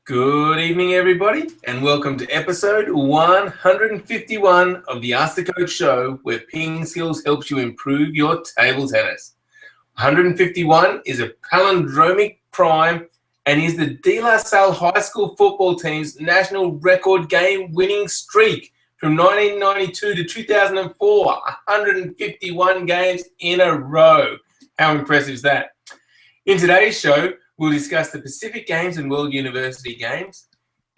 Good evening, everybody, and welcome to episode 151 of the Ask the Coach show, where PingSkills helps you improve your table tennis. 151 is a palindromic prime and is the De La Salle High School football team's national record game winning streak from 1992 to 2004, 151 games in a row. How impressive is that? In today's show, we'll discuss the Pacific Games and World University Games.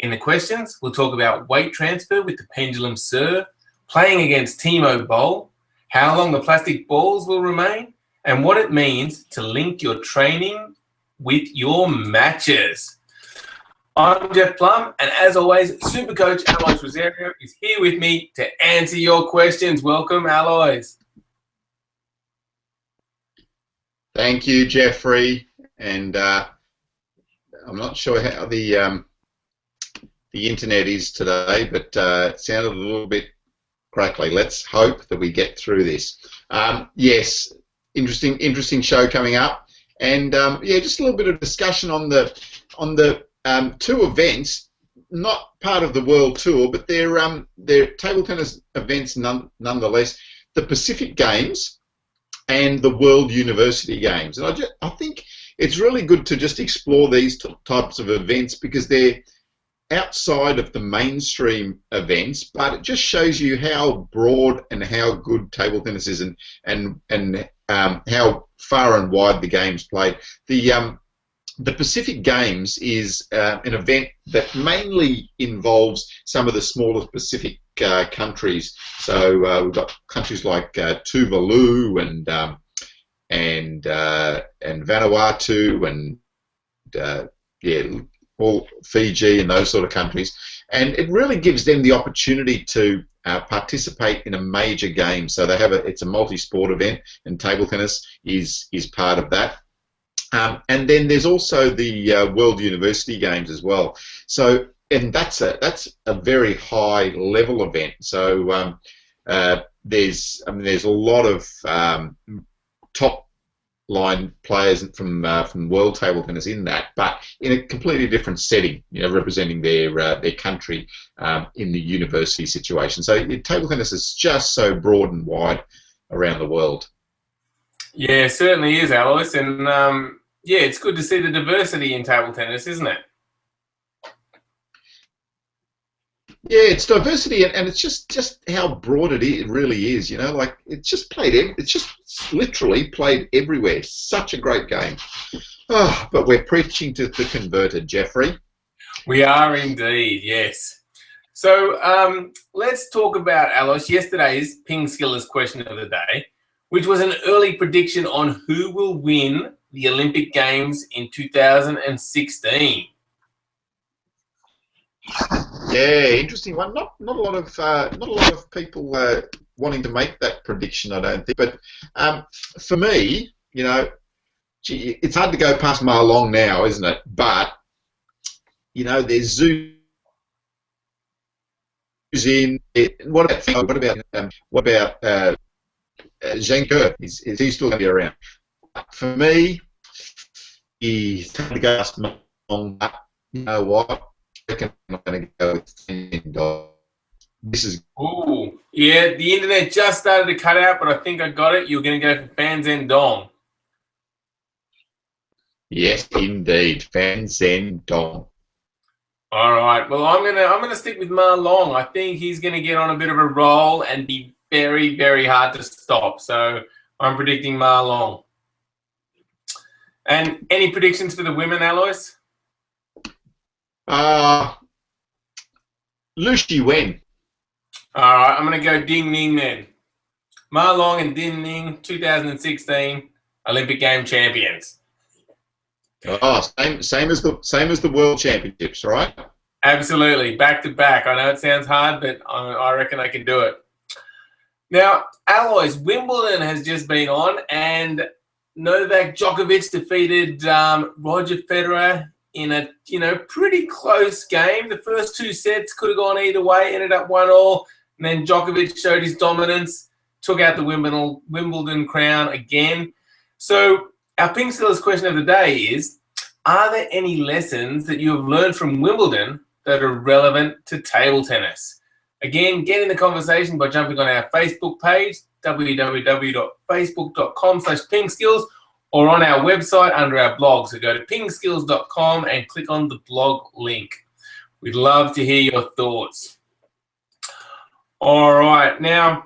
In the questions, we'll talk about weight transfer with the pendulum serve, playing against Timo Boll, how long the plastic balls will remain, and what it means to link your training with your matches. I'm Jeff Plum, and as always, Super Coach Alois Rosario is here with me to answer your questions. Welcome, Alois. Thank you, Jeffrey. And I'm not sure how the internet is today, but it sounded a little bit crackly. Let's hope that we get through this. Yes, interesting show coming up, and yeah, just a little bit of discussion on the two events, not part of the World Tour, but they're table tennis events nonetheless. The Pacific Games and the World University Games, and I think it's really good to just explore these types of events because they're outside of the mainstream events, but it just shows you how broad and how good table tennis is, and how far and wide the game's played. The Pacific Games is an event that mainly involves some of the smaller Pacific countries. So we've got countries like Tuvalu and Vanuatu and yeah, all Fiji and those sort of countries, and it really gives them the opportunity to participate in a major game. So they have it's a multi-sport event, and table tennis is part of that. And then there's also the World University Games as well. So, and that's a very high level event. So there's a lot of top line players from world table tennis in that, but in a completely different setting, you know, representing their country in the university situation. So table tennis is just so broad and wide around the world. Yeah, it certainly is, Alois, and yeah, it's good to see the diversity in table tennis, isn't it? Yeah, it's diversity, and it's just how broad it really is. You know, like it's just literally played everywhere. Such a great game. Oh, but we're preaching to the converted, Jeffrey. We are indeed, yes. So let's talk about, Alois, yesterday's PingSkills question of the day, which was an early prediction on who will win the Olympic Games in 2016. Yeah, interesting one. Not a lot of people wanting to make that prediction, I don't think. But for me, you know, gee, it's hard to go past Ma Long now, isn't it? But you know, there's Zhu in. What about Zheng Ke? Is he still going to be around? For me, he's hard to go past Ma Long. But you know what? I'm going to go with Fan Dong. This is. Ooh, yeah, the internet just started to cut out, but I think I got it. You're going to go for Fan Zhendong. Yes, indeed, Fan Zhendong. All right. Well, I'm gonna stick with Ma Long. I think he's going to get on a bit of a roll and be very, very hard to stop. So I'm predicting Ma Long. And any predictions for the women, Alois? Lu Wen. All right, I'm going to go Ding Ning then. Ma Long and Ding Ning, 2016 Olympic Game champions. Oh, same as the World Championships, right? Absolutely, back to back. I know it sounds hard, but I reckon I can do it. Now, Alois, Wimbledon has just been on, and Novak Djokovic defeated Roger Federer in a pretty close game. The first two sets could have gone either way, ended up 1-1, and then Djokovic showed his dominance, took out the Wimbledon crown again. So our PingSkills question of the day is, are there any lessons that you have learned from Wimbledon that are relevant to table tennis? Again, get in the conversation by jumping on our Facebook page, www.facebook.com/PingSkills, or on our website under our blog. So go to pingskills.com and click on the blog link. We'd love to hear your thoughts. All right, now,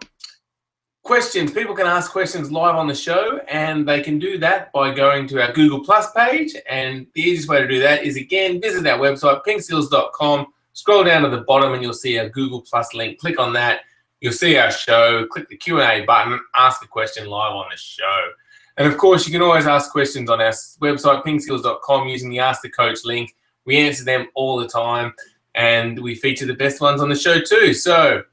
questions. People can ask questions live on the show, and they can do that by going to our Google Plus page. And the easiest way to do that is, again, visit our website, pingskills.com. Scroll down to the bottom and you'll see our Google Plus link. Click on that. You'll see our show. Click the Q&A button. Ask a question live on the show. And, of course, you can always ask questions on our website, pingskills.com, using the Ask the Coach link. We answer them all the time, and we feature the best ones on the show too. So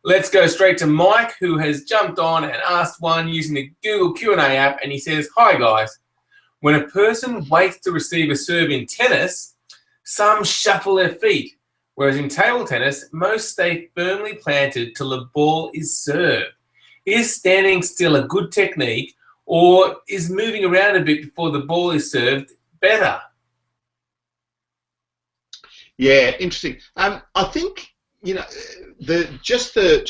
let's go straight to Mike, who has jumped on and asked one using the Google Q&A app, and he says, "Hi, guys. When a person waits to receive a serve in tennis, some shuffle their feet. Whereas in table tennis, most stay firmly planted till the ball is served. Is standing still a good technique, or is moving around a bit before the ball is served better?" Yeah, interesting. I think, you know, just the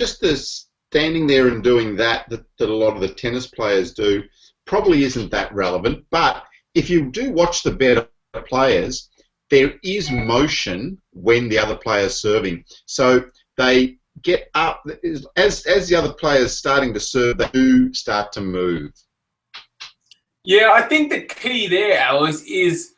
standing there and doing that a lot of the tennis players do probably isn't that relevant. But if you do watch the better players, there is motion when the other player's serving. So they get up, as the other player's starting to serve, they do start to move. Yeah, I think the key there, Alice, is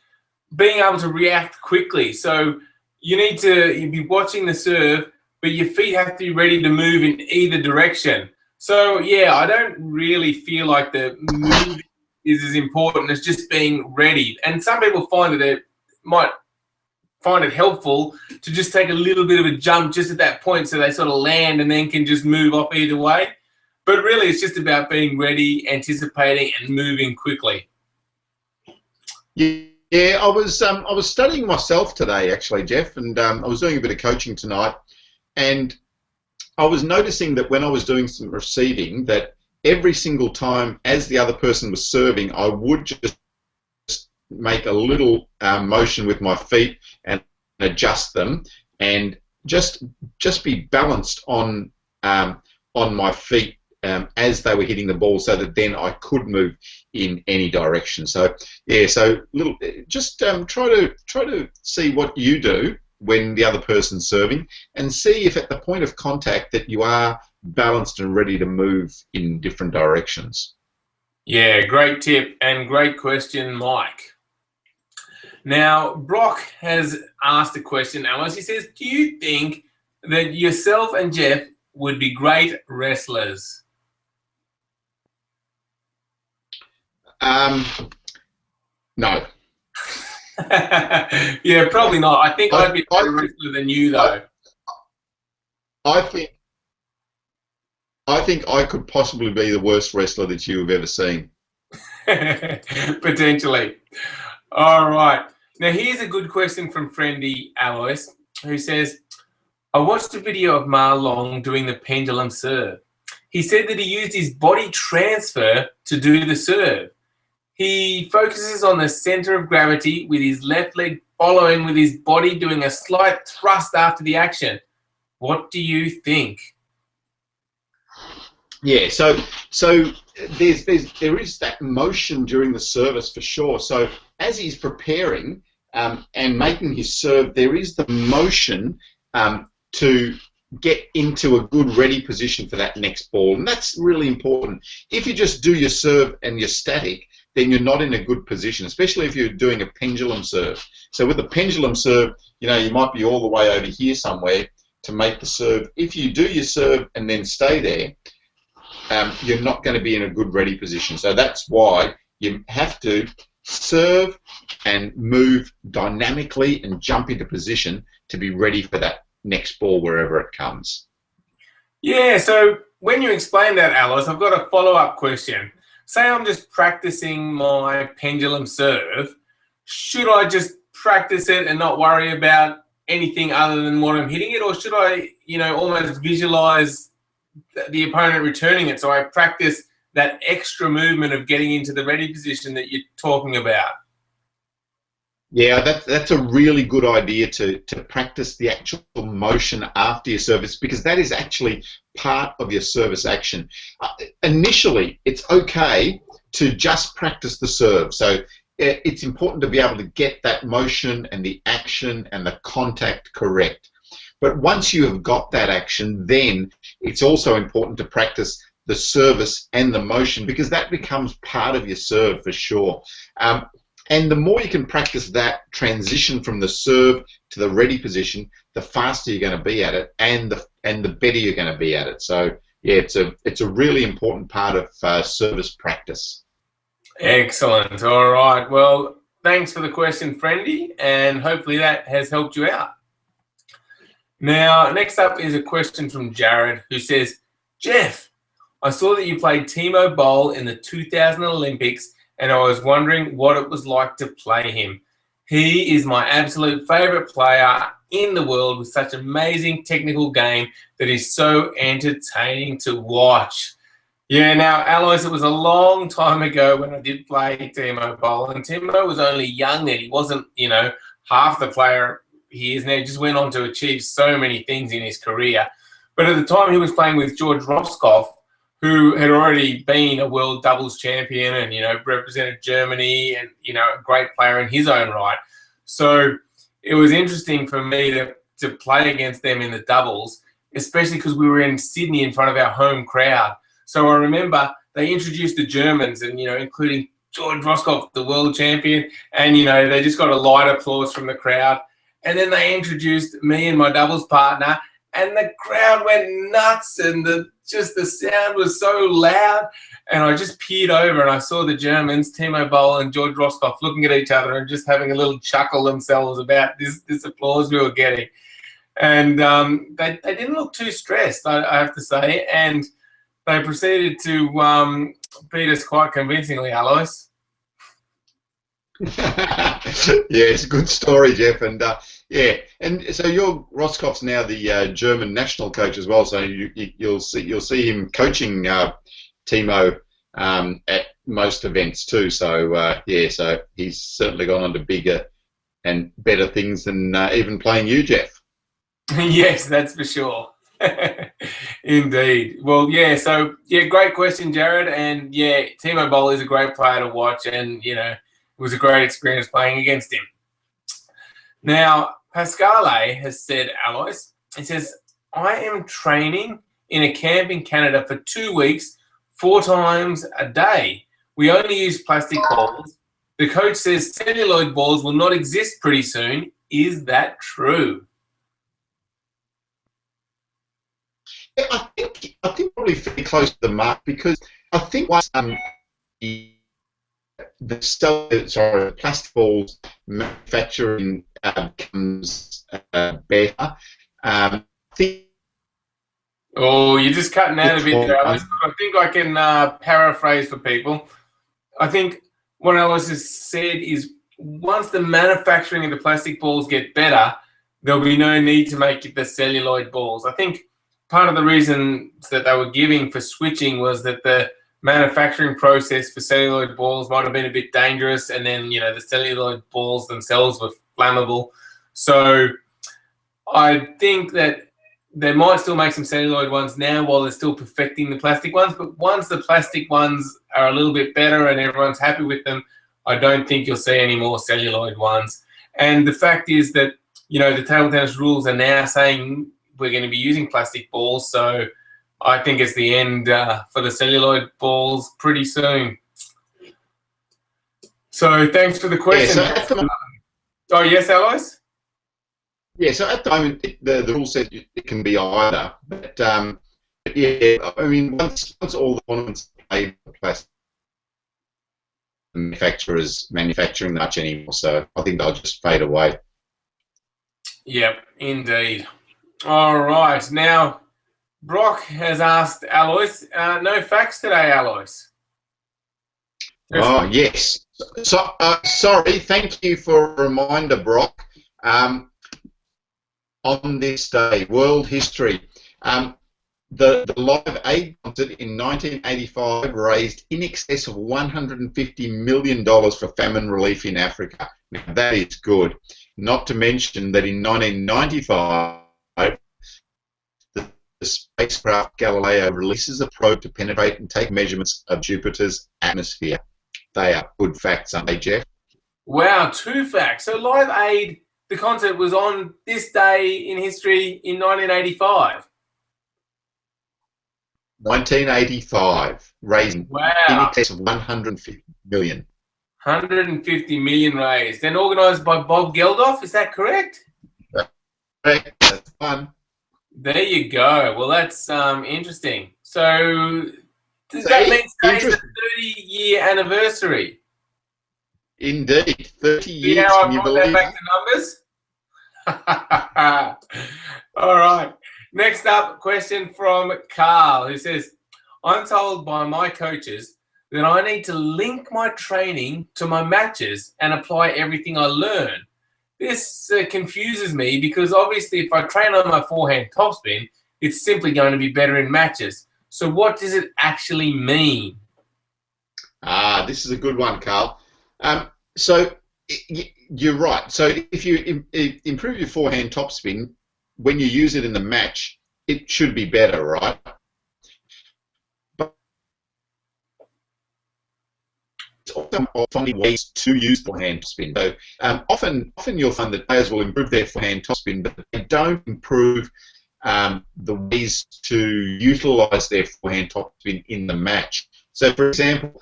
being able to react quickly. So you'd be watching the serve, but your feet have to be ready to move in either direction. So, yeah, I don't really feel like the move is as important as just being ready. And some people find that they might find it helpful to just take a little bit of a jump just at that point so they sort of land and then can just move off either way. But really, it's just about being ready, anticipating, and moving quickly. Yeah, I was studying myself today, actually, Jeff, and I was doing a bit of coaching tonight, and I was noticing that when I was doing some receiving, that every single time as the other person was serving, I would just make a little motion with my feet and adjust them, and just be balanced on my feet as they were hitting the ball, so that then I could move in any direction. So yeah, so just try to see what you do when the other person's serving, and see if at the point of contact that you are balanced and ready to move in different directions. Yeah, great tip and great question, Mike. Now, Brock has asked a question, Alice. He says, "Do you think that yourself and Jeff would be great wrestlers?" No. Yeah, probably not. I think I'd be a better wrestler than you, though. I think I could possibly be the worst wrestler that you have ever seen. Potentially. All right. Now, here's a good question from friendy Alois, who says, "I watched a video of Ma Long doing the pendulum serve. He said that he used his body transfer to do the serve. He focuses on the center of gravity with his left leg following with his body doing a slight thrust after the action. What do you think?" Yeah, so there is that motion during the service for sure. So as he's preparing and making his serve, there is the motion to get into a good ready position for that next ball, and that's really important. If you just do your serve and you're static, then you're not in a good position, especially if you're doing a pendulum serve. So with a pendulum serve, you know, you might be all the way over here somewhere to make the serve. If you do your serve and then stay there, you're not going to be in a good ready position. So that's why you have to serve and move dynamically and jump into position to be ready for that next ball wherever it comes. Yeah, so when you explain that, Alice, I've got a follow-up question. Say I'm just practicing my pendulum serve. Should I just practice it and not worry about anything other than what I'm hitting it, or should I, almost visualize the opponent returning it, so I practice that extra movement of getting into the ready position that you're talking about? Yeah, that's a really good idea to practice the actual motion after your service, because that is actually part of your service action. Initially, it's okay to just practice the serve. So it's important to be able to get that motion and the action and the contact correct. But once you have got that action, then it's also important to practice the service and the motion, because that becomes part of your serve for sure. And the more you can practice that transition from the serve to the ready position, the faster you're going to be at it, and the better you're going to be at it. So yeah, it's a really important part of service practice. Excellent. All right. Well, thanks for the question, Friendy, and hopefully that has helped you out. Now, next up is a question from Jared, who says, Jeff, I saw that you played Timo Boll in the 2000 Olympics, and I was wondering what it was like to play him. He is my absolute favourite player in the world, with such amazing technical game that is so entertaining to watch. Yeah, now, Alois, it was a long time ago when I did play Timo Boll, and Timo was only young then. He wasn't, half the player he is now. He just went on to achieve so many things in his career. But at the time, he was playing with George Roscoff, who had already been a world doubles champion and, represented Germany and, a great player in his own right. So it was interesting for me to play against them in the doubles, especially because we were in Sydney in front of our home crowd. So I remember they introduced the Germans and, including George Roscoff, the world champion, and, they just got a light applause from the crowd. And then they introduced me and my doubles partner, and the crowd went nuts, and the sound was so loud. And I just peered over and I saw the Germans, Timo Boll and George Roscoff, looking at each other and just having a little chuckle themselves about this applause we were getting. And they didn't look too stressed, I have to say. And they proceeded to beat us quite convincingly, Alois. Yeah, it's a good story, Jeff. And yeah, and so Roscoff's now the German national coach as well. So you'll see him coaching Timo at most events too. So yeah, so he's certainly gone on to bigger and better things than even playing you, Jeff. Yes, that's for sure. Indeed. Well, yeah, so, yeah, great question, Jared. And, yeah, Timo Boll is a great player to watch, and, it was a great experience playing against him. Now, Pascale has said, Alois, he says, I am training in a camp in Canada for 2 weeks, 4 times a day. We only use plastic balls. The coach says celluloid balls will not exist pretty soon. Is that true? I think probably fairly close to the mark, because I think once the plastic balls manufacturing becomes better. I think. Oh, you're just cutting out a bit there, Alice. I think I can paraphrase for people. I think what Alice has said is, once the manufacturing of the plastic balls get better, there'll be no need to make the celluloid balls. I think part of the reason that they were giving for switching was that the manufacturing process for celluloid balls might have been a bit dangerous, and then, the celluloid balls themselves were flammable. So I think that they might still make some celluloid ones now while they're still perfecting the plastic ones, but once the plastic ones are a little bit better and everyone's happy with them, I don't think you'll see any more celluloid ones. And the fact is that, the table tennis rules are now saying we're going to be using plastic balls, so I think it's the end for the celluloid balls pretty soon. So thanks for the question. Yeah, oh, yes, Alois? Yeah, so at the moment, the rule says it can be either. But yeah, I mean, once all the tournaments are played, the plastic manufacturers manufacturing much anymore, so I think they'll just fade away. Yep, indeed. All right. Now, Brock has asked Alois, no facts today, Alois. Oh, yes. So, sorry, thank you for a reminder, Brock. On this day, world history. The Live Aid concert in 1985 raised in excess of $150 million for famine relief in Africa. Now, that is good. Not to mention that in 1995, the spacecraft Galileo releases a probe to penetrate and take measurements of Jupiter's atmosphere. They are good facts, aren't they, Jeff? Wow, 2 facts. So Live Aid, the concert was on this day in history in 1985. 1985, raising in excess of 150 million. 150 million raised. Then organised by Bob Geldof, is that correct? Correct, that's fun. There you go. Well, that's interesting. So does that mean today's the 30-year anniversary? Indeed, 30 years. See how I brought that back to numbers? All right. Next up, question from Carl, who says, I'm told by my coaches that I need to link my training to my matches and apply everything I learn. This confuses me because obviously if I train on my forehand topspin, it's simply going to be better in matches. So what does it actually mean? This is a good one, Carl. So you're right. So if you improve your forehand topspin, when you use it in the match, it should be better, right? But it's also finding ways to use forehand topspin. So often you'll find that players will improve their forehand topspin, but they don't improve the ways to utilise their forehand topspin in the match. So, for example,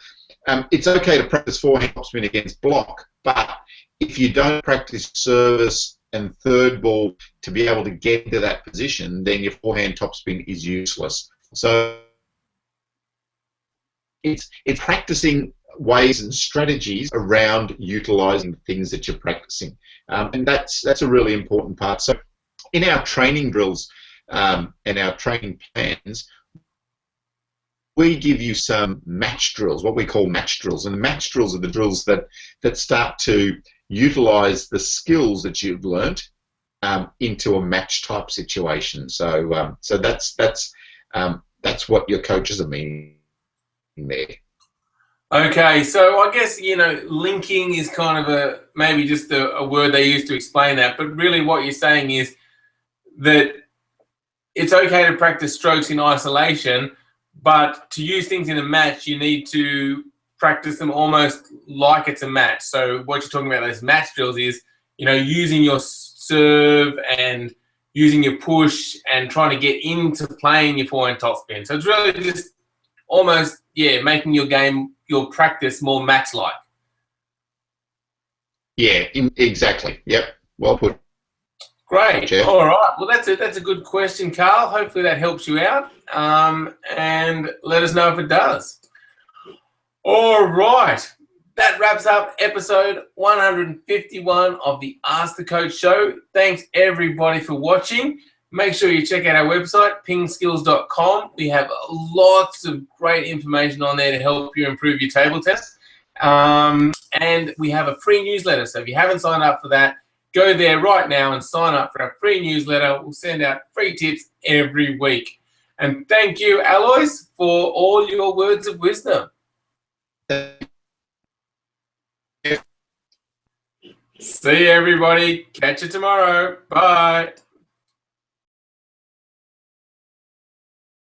it's okay to practice forehand topspin against block, but if you don't practice service and third ball to be able to get into that position, then your forehand topspin is useless. So it's practicing ways and strategies around utilising the things that you're practicing, and that's a really important part. So in our training drills and our training plans, we give you some match drills, what we call match drills, and the match drills are the drills that start to utilise the skills that you've learnt into a match type situation. So so that's what your coaches are meaning there. Okay, so I guess, linking is kind of maybe just a word they use to explain that, but really what you're saying is that it's okay to practice strokes in isolation, but to use things in a match, you need to practice them almost like it's a match. So what you're talking about, those match drills, is, using your serve and using your push and trying to get into playing your forehand topspin. So it's really just almost, making your game, your practice more match-like. Yeah, exactly. Yep, well put. Great. All right. Well, that's it. That's a good question, Carl. Hopefully that helps you out. And let us know if it does. All right. That wraps up episode 151 of the Ask the Coach show. Thanks, everybody, for watching. Make sure you check out our website, PingSkills.com. We have lots of great information on there to help you improve your table tennis. And we have a free newsletter. So if you haven't signed up for that, go there right now and sign up for our free newsletter. We'll send out free tips every week. And thank you, Alois, for all your words of wisdom. See you, everybody. Catch you tomorrow. Bye.